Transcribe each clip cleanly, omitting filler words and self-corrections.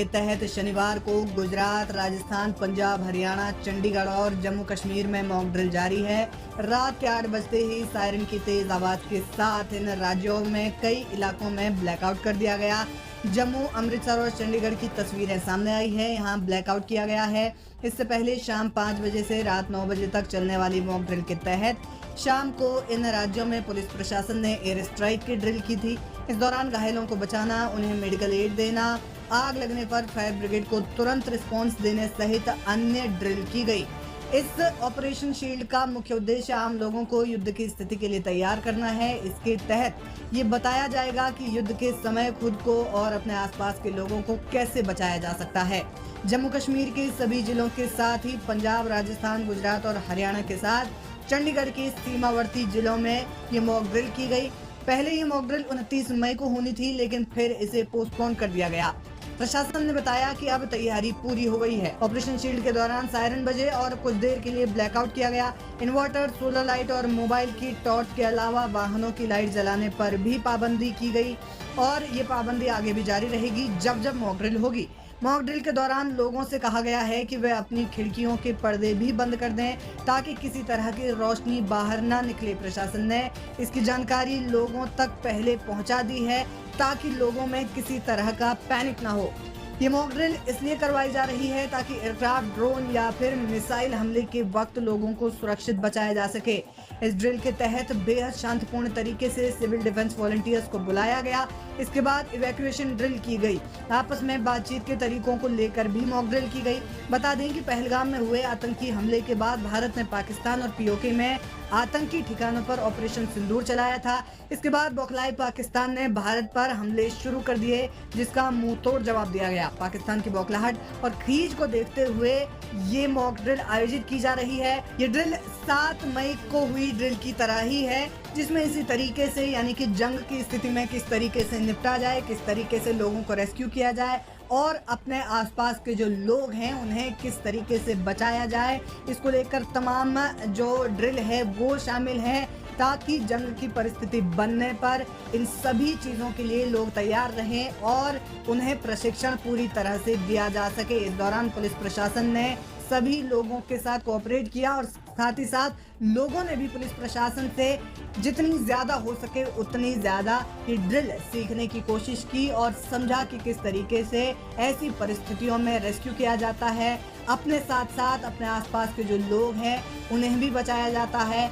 के तहत शनिवार को गुजरात, राजस्थान, पंजाब, हरियाणा, चंडीगढ़ और जम्मू कश्मीर में मॉक ड्रिल जारी है। रात के 8 बजते ही सायरन की तेज आवाज के साथ इन राज्यों में कई इलाकों में ब्लैकआउट कर दिया गया। जम्मू, अमृतसर और चंडीगढ़ की तस्वीरें सामने आई है। यहाँ ब्लैकआउट किया गया है। इससे पहले शाम 5 बजे से रात 9 बजे तक चलने वाली मॉक ड्रिल के तहत शाम को इन राज्यों में पुलिस प्रशासन ने एयर स्ट्राइक की ड्रिल की थी। इस दौरान घायलों को बचाना, उन्हें मेडिकल एड देना, आग लगने पर फायर ब्रिगेड को तुरंत रिस्पांस देने सहित अन्य ड्रिल की गई। इस ऑपरेशन शील्ड का मुख्य उद्देश्य आम लोगों को युद्ध की स्थिति के लिए तैयार करना है। इसके तहत ये बताया जाएगा कि युद्ध के समय खुद को और अपने आसपास के लोगों को कैसे बचाया जा सकता है। जम्मू कश्मीर के सभी जिलों के साथ ही पंजाब, राजस्थान, गुजरात और हरियाणा के साथ चंडीगढ़ के सीमावर्ती जिलों में ये मॉक ड्रिल की गई। पहले ये मॉक ड्रिल 29 मई को होनी थी, लेकिन फिर इसे पोस्टपोन कर दिया गया। प्रशासन ने बताया कि अब तैयारी पूरी हो गई है। ऑपरेशन शील्ड के दौरान सायरन बजे और कुछ देर के लिए ब्लैकआउट किया गया। इन्वर्टर, सोलर लाइट और मोबाइल की टॉर्च के अलावा वाहनों की लाइट जलाने पर भी पाबंदी की गई और ये पाबंदी आगे भी जारी रहेगी जब जब मॉक ड्रिल होगी। मॉक ड्रिल के दौरान लोगों से कहा गया है कि वे अपनी खिड़कियों के पर्दे भी बंद कर दें ताकि किसी तरह की रोशनी बाहर ना निकले। प्रशासन ने इसकी जानकारी लोगों तक पहले पहुंचा दी है ताकि लोगों में किसी तरह का पैनिक ना हो। ये मॉक ड्रिल इसलिए करवाई जा रही है ताकि एयरक्राफ्ट, ड्रोन या फिर मिसाइल हमले के वक्त लोगों को सुरक्षित बचाया जा सके। इस ड्रिल के तहत बेहद शांतिपूर्ण तरीके से सिविल डिफेंस वॉलंटियर्स को बुलाया गया। इसके बाद इवैक्यूएशन ड्रिल की गई। आपस में बातचीत के तरीकों को लेकर भी मॉक ड्रिल की गई। बता दें कि पहलगाम में हुए आतंकी हमले के बाद भारत ने पाकिस्तान और पीओके में आतंकी ठिकानों पर ऑपरेशन सिंदूर चलाया था। इसके बाद बौखलाए पाकिस्तान ने भारत पर हमले शुरू कर दिए, जिसका मुंह तोड़ जवाब दिया गया। पाकिस्तान की बौखलाहट और खींच को देखते हुए ये मॉक ड्रिल आयोजित की जा रही है। ये ड्रिल 7 मई को हुई ड्रिल की तरह ही है, जिसमें इसी तरीके से यानी कि जंग की स्थिति में किस तरीके से निपटा जाए, किस तरीके से लोगों को रेस्क्यू किया जाए और अपने आसपास के जो लोग हैं उन्हें किस तरीके से बचाया जाए, इसको लेकर तमाम जो ड्रिल है वो शामिल है ताकि जंग की परिस्थिति बनने पर इन सभी चीज़ों के लिए लोग तैयार रहें और उन्हें प्रशिक्षण पूरी तरह से दिया जा सके। इस दौरान पुलिस प्रशासन ने सभी लोगों के साथ कोऑपरेट किया और साथ ही साथ लोगों ने भी पुलिस प्रशासन से जितनी ज़्यादा हो सके उतनी ज़्यादा ये ड्रिल सीखने की कोशिश की और समझा कि किस तरीके से ऐसी परिस्थितियों में रेस्क्यू किया जाता है। अपने साथ साथ अपने आसपास के जो लोग हैं उन्हें भी बचाया जाता है।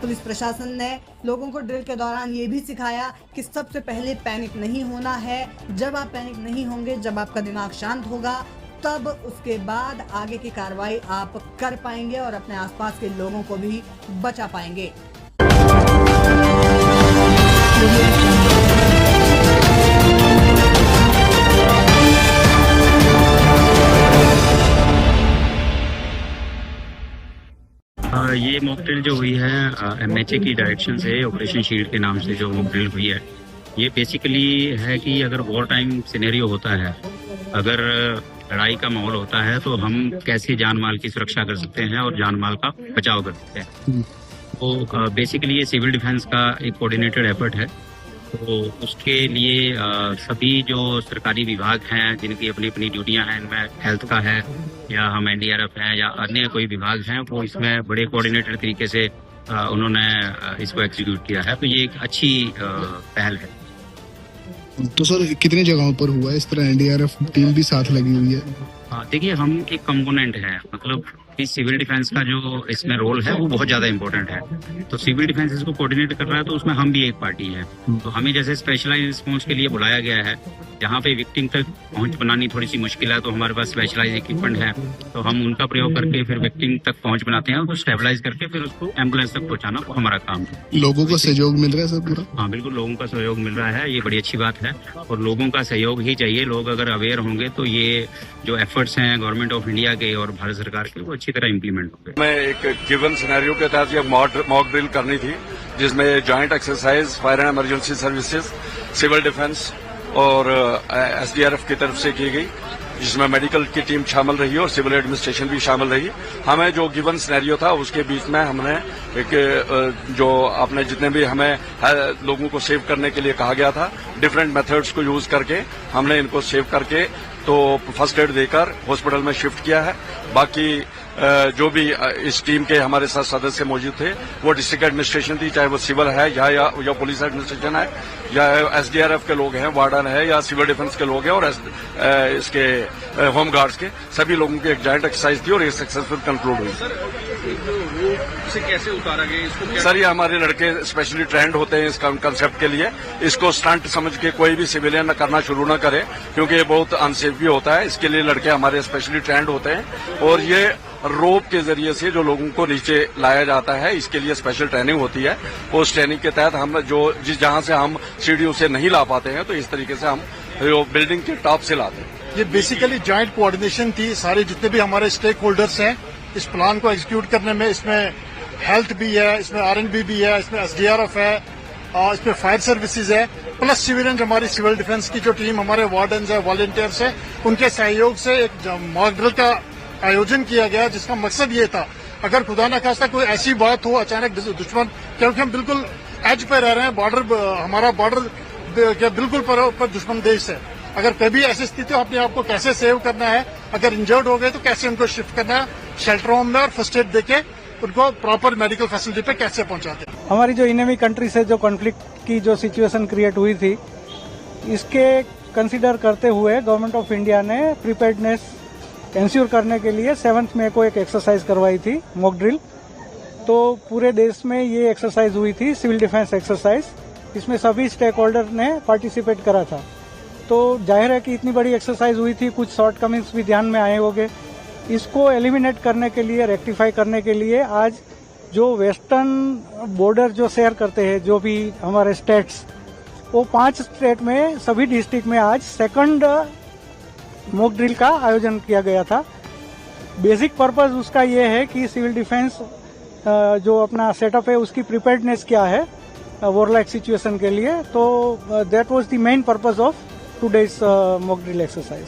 पुलिस प्रशासन ने लोगों को ड्रिल के दौरान ये भी सिखाया कि सबसे पहले पैनिक नहीं होना है। जब आप पैनिक नहीं होंगे, जब आपका दिमाग शांत होगा, तब उसके बाद आगे की कार्रवाई आप कर पाएंगे और अपने आसपास के लोगों को भी बचा पाएंगे। ये मॉक ड्रिल जो हुई है एमएचए की डायरेक्शन से, ऑपरेशन शील्ड के नाम से जो मॉक ड्रिल हुई है, ये बेसिकली है कि अगर वॉर टाइम सिनेरियो होता है, अगर लड़ाई का माहौल होता है तो हम कैसे जान माल की सुरक्षा कर सकते हैं और जान माल का बचाव कर सकते हैं। तो बेसिकली ये सिविल डिफेंस का एक कोऑर्डिनेटेड एफर्ट है। तो उसके लिए सभी जो सरकारी विभाग हैं जिनकी अपनी अपनी ड्यूटियां हैं, इनमें हेल्थ का है या हम एनडीआरएफ हैं या अन्य कोई विभाग हैं, वो इसमें बड़े कोऑर्डिनेटेड तरीके से उन्होंने इसको एग्जीक्यूट किया है। तो ये एक अच्छी पहल है। तो सर कितनी जगहों पर हुआ है इस तरह? एनडीआरएफ टीम भी साथ लगी हुई है। देखिए, हम एक कंपोनेंट है, मतलब इस सिविल डिफेंस का जो इसमें रोल है वो बहुत ज्यादा इंपॉर्टेंट है। तो सिविल डिफेंस इसको कोऑर्डिनेट कर रहा है, तो उसमें हम भी एक पार्टी है। तो हमें जैसे स्पेशलाइज रिस्पॉन्स के लिए बुलाया गया है, जहाँ पे विक्टिम तक पहुंच बनानी थोड़ी सी मुश्किल है, तो हमारे पास स्पेशलाइज इक्विपमेंट है, तो हम उनका प्रयोग करके फिर विक्टिम तक पहुंच बनाते हैं, उसको स्टेबलाइज करके फिर उसको एम्बुलेंस तक पहुंचाना हमारा काम है। लोगों का सहयोग मिल रहा है सर पूरा? हाँ बिल्कुल, लोगों का सहयोग मिल रहा है, ये बड़ी अच्छी बात है और लोगों का सहयोग ही चाहिए। लोग अगर अवेयर होंगे तो ये जो एफर्ट्स हैं गवर्नमेंट ऑफ इंडिया के और भारत सरकार के, वो अच्छी तरह इम्प्लीमेंट होंगे। मैं एक गिवन सिनेरियो के तहत ये मॉक ड्रिल करनी थी, जिसमें joint exercise fire and emergency services, civil defence और एसडीआरएफ की तरफ से की गई। जिसमें मेडिकल की टीम शामिल रही और सिविल एडमिनिस्ट्रेशन भी शामिल रही। हमें जो गिवन सिनेरियो था उसके बीच में हमने एक जो आपने जितने भी हमें लोगों को सेव करने के लिए कहा गया था, डिफरेंट मेथड्स को यूज करके हमने इनको सेव करके तो फर्स्ट एड देकर हॉस्पिटल में शिफ्ट किया है। बाकी जो भी इस टीम के हमारे साथ सदस्य मौजूद थे वो डिस्ट्रिक्ट एडमिनिस्ट्रेशन थी, चाहे वो सिविल है या पुलिस एडमिनिस्ट्रेशन है या एसडीआरएफ के लोग हैं, वार्डन है या सिविल डिफेंस के लोग हैं और इसके होम गार्ड्स के सभी लोगों की एक जॉइंट एक्सरसाइज थी और ये सक्सेसफुल कंक्लूड हुई। से कैसे उतारा गया इसको? सर, ये हमारे लड़के स्पेशली ट्रेंड होते हैं इस कंसेप्ट के लिए। इसको स्टंट समझ के कोई भी सिविलियन करना शुरू न करे क्योंकि ये बहुत अनसेफ भी होता है। इसके लिए लड़के हमारे स्पेशली ट्रेंड होते हैं और ये रोप के जरिए से जो लोगों को नीचे लाया जाता है इसके लिए स्पेशल ट्रेनिंग होती है। उस ट्रेनिंग के तहत हम जहां से हम सीढ़ियों से नहीं ला पाते हैं तो इस तरीके से हम बिल्डिंग के टॉप से लाते हैं। ये बेसिकली जॉइंट कोऑर्डिनेशन थी। सारे जितने भी हमारे स्टेक होल्डर्स हैं इस प्लान को एग्जीक्यूट करने में, इसमें हेल्थ भी है, इसमें आरएनबी भी है, इसमें एसडीआरएफ है, इसमें फायर सर्विसेज है, प्लस सिविलियन हमारी सिविल डिफेंस की जो टीम हमारे वार्डन्स है, वॉलंटियर्स है, उनके सहयोग से एक मॉक ड्रिल का आयोजन किया गया जिसका मकसद ये था अगर खुदा न खास्ता कोई ऐसी बात हो अचानक दुश्मन, क्योंकि हम बिल्कुल एज पे रह रहे हैं, हमारा बॉर्डर बिल्कुल पर दुश्मन देश है। अगर कभी ऐसी स्थिति हो अपने आप को कैसे सेव करना है, अगर इंजर्ड हो गए तो कैसे उनको शिफ्ट करना है शेल्टर होम में और फर्स्ट एड देके उनको प्रॉपर मेडिकल फैसिलिटी पे कैसे पहुंचाते हैं। हमारी जो इनेमी कंट्री से जो कॉन्फ्लिक्ट की जो सिचुएशन क्रिएट हुई थी, इसके कंसीडर करते हुए गवर्नमेंट ऑफ इंडिया ने प्रिपेयर्डनेस इंश्योर करने के लिए 7 मई को एक एक्सरसाइज करवाई थी, मॉक ड्रिल। तो पूरे देश में ये एक्सरसाइज हुई थी, सिविल डिफेंस एक्सरसाइज। इसमें सभी स्टेक होल्डर ने पार्टिसिपेट करा था। तो जाहिर है कि इतनी बड़ी एक्सरसाइज हुई थी, कुछ शॉर्टकमिंग्स भी ध्यान में आए होंगे। इसको एलिमिनेट करने के लिए, रेक्टिफाई करने के लिए आज जो वेस्टर्न बॉर्डर जो शेयर करते हैं जो भी हमारे स्टेट्स, वो 5 स्टेट में सभी डिस्ट्रिक्ट में आज सेकंड मॉक ड्रिल का आयोजन किया गया था। बेसिक पर्पस उसका ये है कि सिविल डिफेंस जो अपना सेटअप है उसकी प्रिपेयर्डनेस क्या है वॉरलाइक सिचुएशन के लिए। तो that was the main purpose of today's mock drill exercise.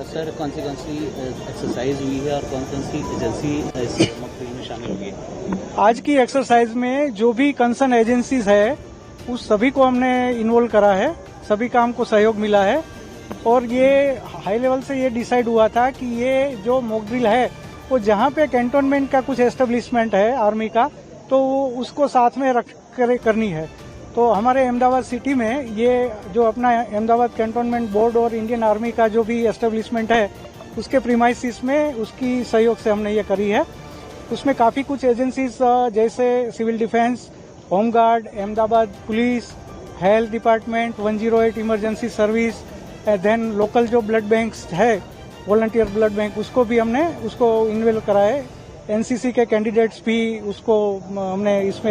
Sir, कौन सी एक्सरसाइज हुई है और कौन सी एजेंसी इस मॉक ड्रिल में शामिल होगी? आज की एक्सरसाइज में जो भी कंसर्न एजेंसीज है उस सभी को हमने इन्वॉल्व करा है, सभी का हमको सहयोग मिला है और ये हाई लेवल से ये डिसाइड हुआ था कि ये जो मॉक ड्रिल है वो जहाँ पे कैंटोनमेंट का कुछ एस्टेब्लिशमेंट है आर्मी का, तो उसको साथ में रख कर करनी है। तो हमारे अहमदाबाद सिटी में ये जो अपना अहमदाबाद कैंटोनमेंट बोर्ड और इंडियन आर्मी का जो भी एस्टेब्लिशमेंट है उसके प्रीमाइसिस में उसकी सहयोग से हमने ये करी है। उसमें काफ़ी कुछ एजेंसीज जैसे civil defence, home guard, Ahmedabad police, health department, 108 emergency service, then local जो ब्लड बैंक्स है, वॉलंटियर ब्लड बैंक, उसको भी हमने इन्वॉल्व करा है। एनसीसी के कैंडिडेट्स भी उसको हमने इसमें